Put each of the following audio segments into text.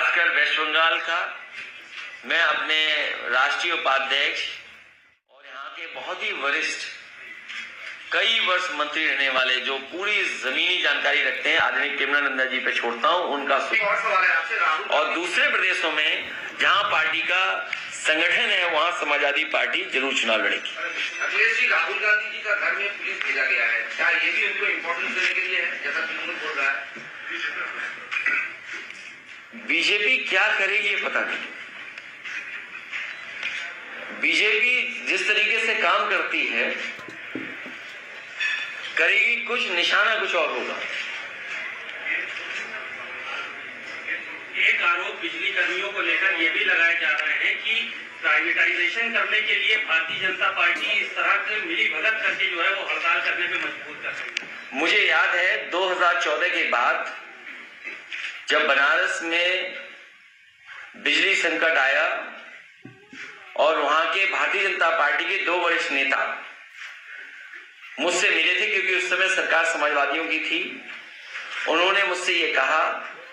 खासकर वेस्ट बंगाल का। मैं अपने राष्ट्रीय उपाध्यक्ष और यहाँ के बहुत ही वरिष्ठ कई वर्ष मंत्री रहने वाले जो पूरी जमीनी जानकारी रखते हैं आदरणीय केवलानंदा जी पे छोड़ता हूँ उनका और दूसरे प्रदेशों में जहाँ पार्टी का संगठन है वहाँ समाजवादी पार्टी जरूर चुनाव लड़ेगी। अखिलेश जी, राहुल गांधी जी का घर में पुलिस भेजा गया है, क्या ये भी उनको इम्पोर्टेंस देने के लिए है जैसा तृणमूल बोल रहा है? बीजेपी क्या करेगी ये पता नहीं। बीजेपी जिस तरीके से काम करती है करेगी कुछ, निशाना कुछ और होगा। एक आरोप बिजली कर्मियों को लेकर ये भी लगाए जा रहे हैं कि प्राइवेटाइजेशन करने के लिए भारतीय जनता पार्टी इस तरह से मिली भगत करके जो है वो हड़ताल करने पे मजबूर कर रही है। मुझे याद है 2014 के बाद जब बनारस में बिजली संकट आया और वहां के भारतीय जनता पार्टी के 2 वरिष्ठ नेता मुझसे मिले थे क्योंकि उस समय सरकार समाजवादियों की थी। उन्होंने मुझसे ये कहा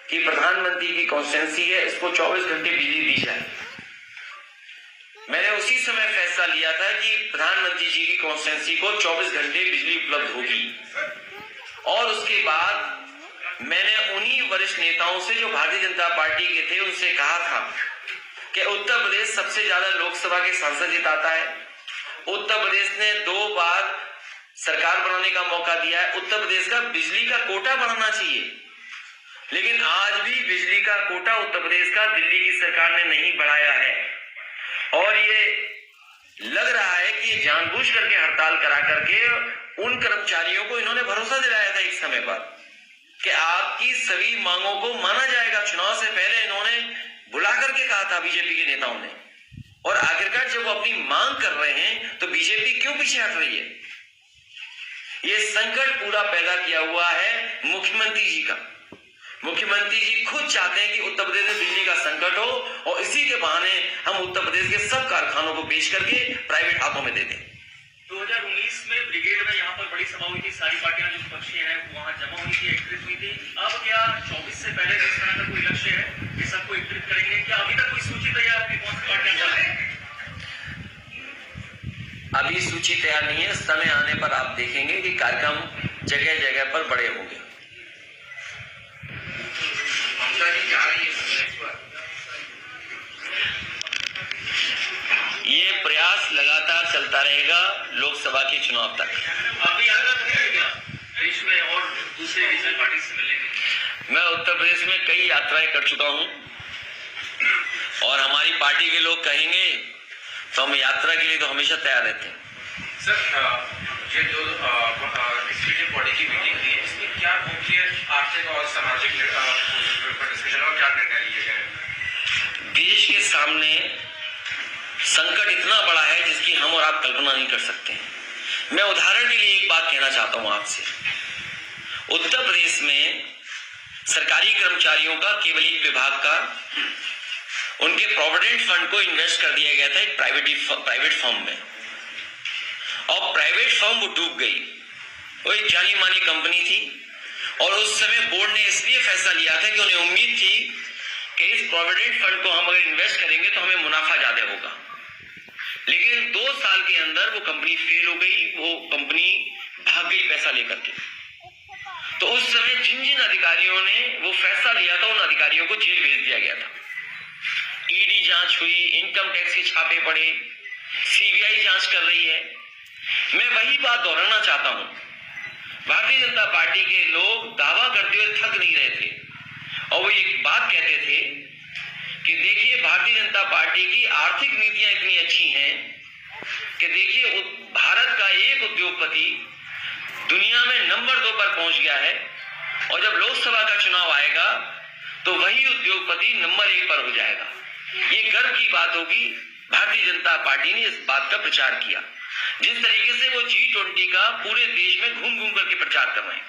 कि प्रधानमंत्री की कॉन्स्टिट्यूंसी है, इसको 24 घंटे बिजली दी जाए। मैंने उसी समय फैसला लिया था कि प्रधानमंत्री जी की कॉन्स्टिट्यूंसी को 24 घंटे बिजली उपलब्ध होगी। और उसके बाद मैंने उन्हीं वरिष्ठ नेताओं से जो भारतीय जनता पार्टी के थे उनसे कहा था कि उत्तर प्रदेश सबसे ज्यादा लोकसभा के सांसद जिताता है। उत्तर प्रदेश ने 2 बार सरकार बनाने का मौका दिया है। उत्तर प्रदेश का बिजली का कोटा बढ़ाना चाहिए, लेकिन आज भी बिजली का कोटा उत्तर प्रदेश का दिल्ली की सरकार ने नहीं बढ़ाया है। और ये लग रहा है कि जानबूझ करके हड़ताल करा करके उन कर्मचारियों को इन्होंने भरोसा दिलाया था एक समय पर कि आपकी सभी मांगों को माना जाएगा। चुनाव से पहले इन्होंने बुला करके कहा था बीजेपी के नेताओं ने, और आखिरकार जब वो अपनी मांग कर रहे हैं तो बीजेपी क्यों पीछे हट रही है? ये संकट पूरा पैदा किया हुआ है मुख्यमंत्री जी का। मुख्यमंत्री जी खुद चाहते हैं कि उत्तर प्रदेश में बिजली का संकट हो और इसी के बहाने हम उत्तर प्रदेश के सब कारखानों को बेच करके प्राइवेट हाथों में दे दें। 2019 में ब्रिगेड में यहाँ पर बड़ी सभा हुई थी, सारी पार्टियां जो विपक्षी हैं वहाँ जमा हुई थी, एकत्रित हुई थी। अब क्या 24 से पहले इस तरह का कोई लक्ष्य है कि सबको एकत्रित करेंगे? क्या अभी तक कोई सूची तैयार है कौन सी पार्टियां चल रही है? अभी सूची तैयार नहीं है, समय आने पर आप देखेंगे कि कार्यक्रम जगह जगह पर बड़े होंगे। ये प्रयास लगातार चलता रहेगा लोकसभा के चुनाव तक। अभी क्या देश में और दूसरे रीजनल पार्टी से मिलेंगे? मैं उत्तर प्रदेश में कई यात्राएं कर चुका हूं और हमारी पार्टी के लोग कहेंगे तो हम यात्रा के लिए तो हमेशा तैयार रहते हैं। सर, ये जो एग्जीक्यूटिव बॉडी की मीटिंग हुई है इसमें क्या मुख्य आर्थिक और सामाजिक डिस्कशन और क्या निर्णय लिए गए? देश के सामने संकट इतना बड़ा है जिसकी हम और आप कल्पना नहीं कर सकते। मैं उदाहरण के लिए एक बात कहना चाहता हूं आपसे। उत्तर प्रदेश में सरकारी कर्मचारियों का केवल एक विभाग का उनके प्रोविडेंट फंड को इन्वेस्ट कर दिया गया था एक प्राइवेट फर्म में, और प्राइवेट फर्म वो डूब गई। वो एक जानी मानी कंपनी थी और उस समय बोर्ड ने इसलिए फैसला लिया था कि उन्हें उम्मीद थी कि इस प्रोविडेंट फंड को हम अगर इन्वेस्ट करेंगे तो हमें मुनाफा ज्यादा होगा। लेकिन 2 साल के अंदर वो कंपनी फेल हो गई, वो कंपनी भाग गई पैसा लेकर के। तो उस समय जिन जिन अधिकारियों ने वो फैसला लिया था उन अधिकारियों को जेल भेज दिया गया था। ईडी जांच हुई, इनकम टैक्स के छापे पड़े, सीबीआई जांच कर रही है। मैं वही बात दोहराना चाहता हूं। भारतीय जनता पार्टी के लोग दावा करते हुए थक नहीं रहे थे और वो एक बात कहते थे कि देखिए भारतीय जनता पार्टी की आर्थिक नीतियां इतनी अच्छी हैं कि देखिए भारत का एक उद्योगपति दुनिया में नंबर 2 पर पहुंच गया है और जब लोकसभा का चुनाव आएगा तो वही उद्योगपति नंबर 1 पर हो जाएगा। ये गर्व की बात होगी। भारतीय जनता पार्टी ने इस बात का प्रचार किया। जिस तरीके से वो G20 का पूरे देश में घूम घूम करके प्रचार कर रहे हैं।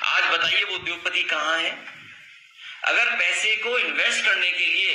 आज बताइए वो उद्योगपति कहां है? अगर पैसे को इन्वेस्ट करने के लिए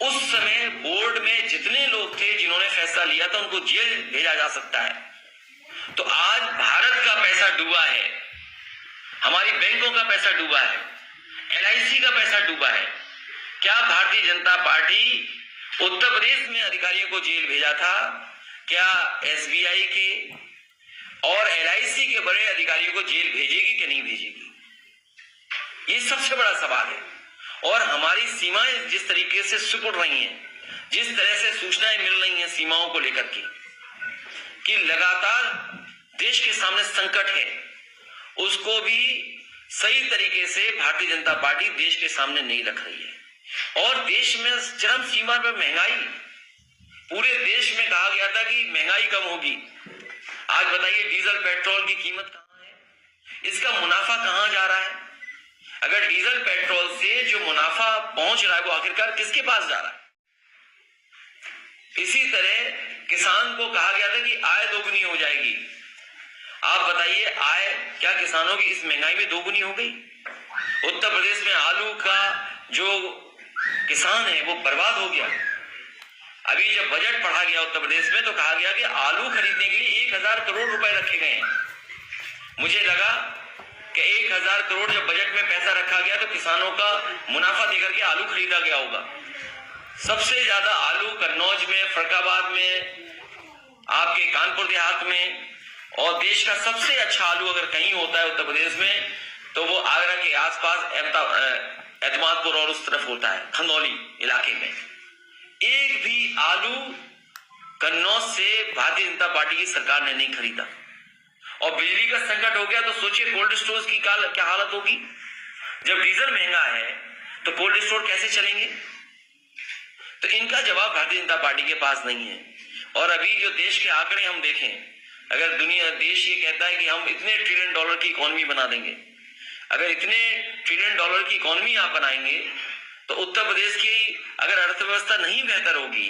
उस समय बोर्ड में जितने लोग थे जिन्होंने फैसला लिया था उनको जेल भेजा जा सकता है, तो आज भारत का पैसा डूबा है, हमारी बैंकों का पैसा डूबा है, LIC का पैसा डूबा है, क्या भारतीय जनता पार्टी उत्तर प्रदेश में अधिकारियों को जेल भेजा था? क्या एसबीआई के और एलआईसी के बड़े अधिकारियों को जेल भेजेगी कि नहीं भेजेगी? ये सबसे बड़ा सवाल है। और हमारी सीमाएं जिस तरीके से सिकुड़ रही हैं, जिस तरह से सूचनाएं मिल रही हैं सीमाओं को लेकर के, कि लगातार देश के सामने संकट है, उसको भी सही तरीके से भारतीय जनता पार्टी देश के सामने नहीं रख रही है। और देश में चरम सीमा पर महंगाई, पूरे देश में कहा गया था कि महंगाई कम होगी। आज बताइए डीजल पेट्रोल की कीमत कहां है? इसका मुनाफा कहां जा रहा है? अगर डीजल पेट्रोल से जो मुनाफा पहुंच रहा है वो आखिरकार किसके पास जा रहा है? इसी तरह किसान को कहा गया था कि आय दोगुनी हो जाएगी। आप बताइए आय क्या किसानों की इस महंगाई में दोगुनी हो गई? उत्तर प्रदेश में आलू का जो किसान है वो बर्बाद हो गया। अभी जब बजट पढ़ा गया उत्तर प्रदेश में तो कहा गया कि आलू खरीदने के लिए 1000 करोड़ रुपए रखे गए हैं। मुझे लगा कि 1000 करोड़ जब बजट में पैसा रखा गया तो किसानों का मुनाफा देकर के आलू खरीदा गया होगा। सबसे ज्यादा आलू कन्नौज में, फरक्काबाद में, आपके कानपुर देहात में, और देश का सबसे अच्छा आलू अगर कहीं होता है उत्तर प्रदेश में तो वो आगरा के आसपास एतमादपुर और उस तरफ होता है, खंदौली इलाके में। एक भी आलू कन्नौज से भारतीय जनता पार्टी की सरकार ने नहीं खरीदा। और बिजली का संकट हो गया तो सोचिए कोल्ड स्टोर्स की क्या हालत होगी। जब डीजल महंगा है तो कोल्ड स्टोर कैसे चलेंगे? तो इनका जवाब भारतीय जनता पार्टी के पास नहीं है। और अभी जो देश के आंकड़े हम देखें, अगर देश ये कहता है कि हम इतने $1 ट्रिलियन की इकोनॉमी बना देंगे, अगर इतने $1 ट्रिलियन की इकोनॉमी आप बनाएंगे तो उत्तर प्रदेश की अगर अर्थव्यवस्था नहीं बेहतर होगी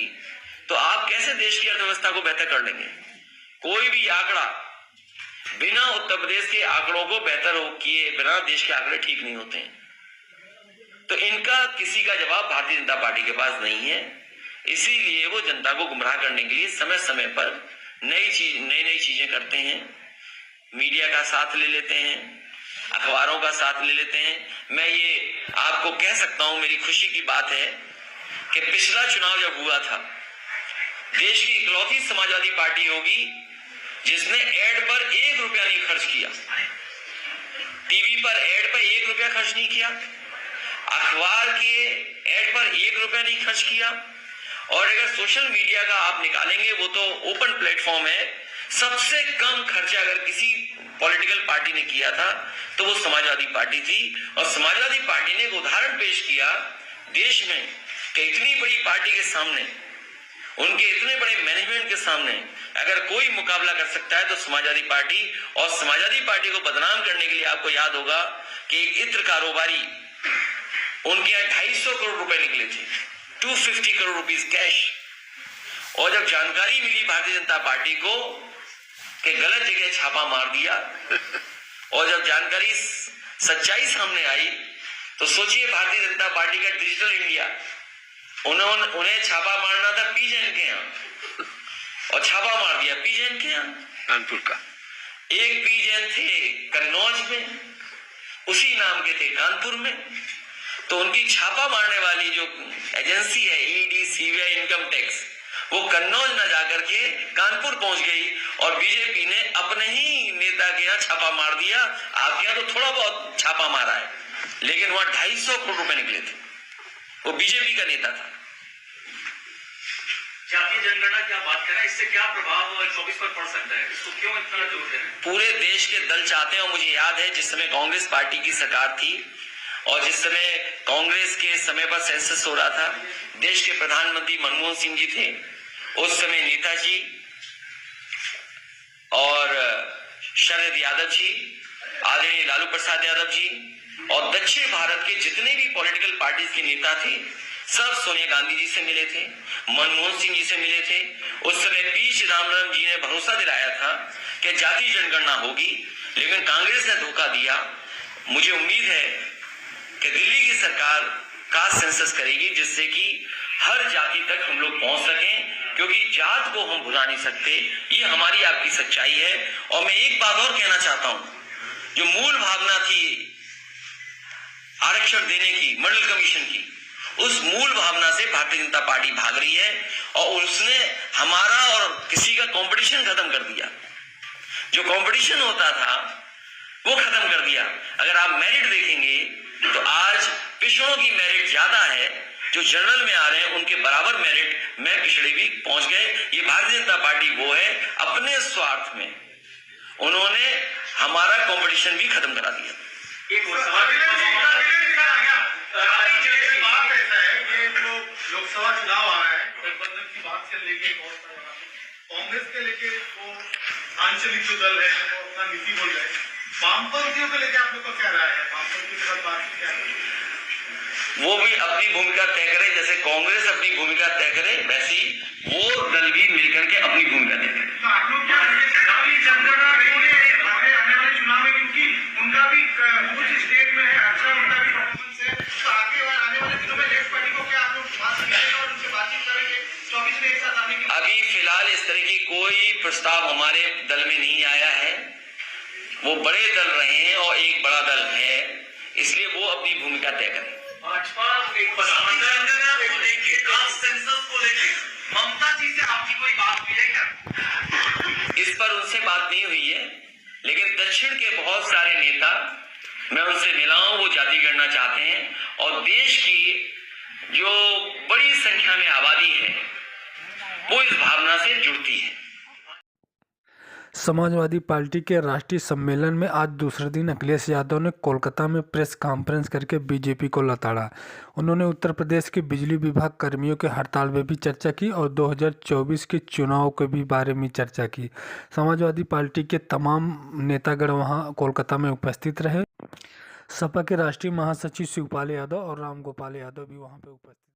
तो आप कैसे देश की अर्थव्यवस्था को बेहतर कर लेंगे? कोई भी आंकड़ा बिना उत्तर प्रदेश के आंकड़ों को बेहतर किए बिना देश के आंकड़े ठीक नहीं होते हैं। तो इनका किसी का जवाब भारतीय जनता पार्टी के पास नहीं है। इसीलिए वो जनता को गुमराह करने के लिए समय समय पर नई चीजें करते हैं। मीडिया का साथ ले लेते हैं, अखबारों का साथ ले लेते हैं। मैं ये आपको कह सकता हूं, मेरी खुशी की बात है कि पिछला चुनाव जब हुआ था, देश की इकलौती समाजवादी पार्टी होगी जिसने एड पर 1 रुपया नहीं खर्च किया। टीवी पर एड पर 1 रुपया खर्च नहीं किया, अखबार के एड पर 1 रुपया नहीं खर्च किया। और अगर सोशल मीडिया का आप निकालेंगे, वो तो ओपन प्लेटफॉर्म है, सबसे कम खर्चा अगर किसी पॉलिटिकल पार्टी ने किया था तो वो समाजवादी पार्टी थी। और समाजवादी पार्टी ने एक उदाहरण पेश किया देश में कि इतनी बड़ी पार्टी के सामने, उनके इतने बड़े मैनेजमेंट के सामने अगर कोई मुकाबला कर सकता है तो समाजवादी पार्टी। और समाजवादी पार्टी को बदनाम करने के लिए आपको याद होगा कि एक इत्र कारोबारी, उनके यहाँ 250 करोड़ रुपए निकले थे, 250 करोड़ रुपीस कैश। और जब जानकारी मिली भारतीय जनता पार्टी को कि गलत जगह छापा मार दिया, और जब जानकारी सच्चाई सामने आई तो सोचिए भारतीय जनता पार्टी का डिजिटल इंडिया, उन्हें छापा मारना था पीजेन के यहाँ और छापा मार दिया पीजेन के यहाँ, कानपुर का। एक पीजेन थे कन्नौज में, उसी नाम के थे कानपुर में। तो उनकी छापा मारने वाली जो एजेंसी है ईडी, सीबीआई, इनकम टैक्स, वो कन्नौज न जाकर के कानपुर पहुंच गई और बीजेपी ने अपने ही नेता के यहाँ छापा मार दिया। आपके यहाँ तो थोड़ा बहुत छापा मारा है, लेकिन वहां 250 करोड़ रुपए निकले थे। वो बीजेपी का नेता था। जातीय जनगणना की आप बात करें, इससे क्या प्रभाव 24 पर पड़ सकता है? इसको क्यों इतना जोर दे रहे हैं? पूरे देश के दल चाहते हैं। और मुझे याद है जिस समय कांग्रेस पार्टी की सरकार थी और जिस समय कांग्रेस के समय पर सेंसस हो रहा था, देश के प्रधानमंत्री मनमोहन सिंह जी थे, उस समय नेताजी और शरद यादव जी, आदरणीय लालू प्रसाद यादव जी, और दक्षिण भारत के जितने भी पॉलिटिकल पार्टीज के नेता थे सब सोनिया गांधी जी से मिले थे, मनमोहन सिंह जी से मिले थे। उस समय पी चिदम्बरम जी ने भरोसा दिलाया था कि जातीय जनगणना होगी, लेकिन कांग्रेस ने धोखा दिया। मुझे उम्मीद है कि दिल्ली की सरकार कास्ट सेंसस करेगी जिससे कि हर जाति तक हम लोग पहुंच सकें, क्योंकि जात को हम भुला नहीं सकते। ये हमारी आपकी सच्चाई है। और मैं एक बात और कहना चाहता हूं, जो मूल भावना थी आरक्षण देने की, मंडल कमीशन की, उस मूल भावना से भारतीय जनता पार्टी भाग रही है और उसने हमारा और किसी का कंपटीशन खत्म कर दिया। जो कंपटीशन होता था वो खत्म कर दिया। अगर आप मेरिट देखेंगे तो आज पिछड़ों की मेरिट ज्यादा है, जो जनरल में आ रहे हैं उनके बराबर मेरिट में पिछड़े भी पहुंच गए। ये भारतीय जनता पार्टी वो है, अपने स्वार्थ में उन्होंने हमारा कंपटीशन भी खत्म करा दिया। लोकसभा चुनाव आ रहा है, गठबंधन की बात से लेके कांग्रेस के लेके वो आंचलिक जो दल है वो अपना नीति बोल रहे हैं, वामपंथियों को लेके आप लोग का क्या राय है? वामपंथियों के साथ बातचीत क्या है? वो भी अपनी भूमिका तय करे, जैसे कांग्रेस अपनी भूमिका तय करे वैसी वो दल भी मिलकर के अपनी भूमिका तय करे। तो आप लोग क्या जनगणना आने वाले चुनाव में, क्योंकि उनका भी कुछ स्टेट में है, अच्छा उनका भी परफॉर्मेंस है, तो आगे आने वाले दिनों में लेफ्ट पार्टी को क्या आप लोग बात करेंगे और उनसे बातचीत करेंगे 24 में एक साथ आने की? अभी फिलहाल इस तरह की कोई प्रस्ताव हमारे दल में नहीं आया है। वो बड़े दल रहे हैं और एक बड़ा दल है, इसलिए वो अपनी भूमिका तय करें। भाजपा एक सेंसस को लेके ममता जी से आपकी कोई बात हुई है क्या? इस पर उनसे बात नहीं हुई है, लेकिन दक्षिण के बहुत सारे नेता मैं उनसे मिला हूं, वो जाति गणना चाहते हैं और देश की जो बड़ी संख्या में आबादी है वो इस भावना से जुड़ती है। समाजवादी पार्टी के राष्ट्रीय सम्मेलन में आज दूसरे दिन अखिलेश यादव ने कोलकाता में प्रेस कॉन्फ्रेंस करके बीजेपी को लताड़ा। उन्होंने उत्तर प्रदेश के बिजली विभाग कर्मियों के हड़ताल में भी चर्चा की और 2024 के चुनाव के भी बारे में चर्चा की। समाजवादी पार्टी के तमाम नेतागण वहां कोलकाता में उपस्थित रहे। सपा के राष्ट्रीय महासचिव शिवपाल यादव और राम गोपाल यादव भी वहां पे उपस्थित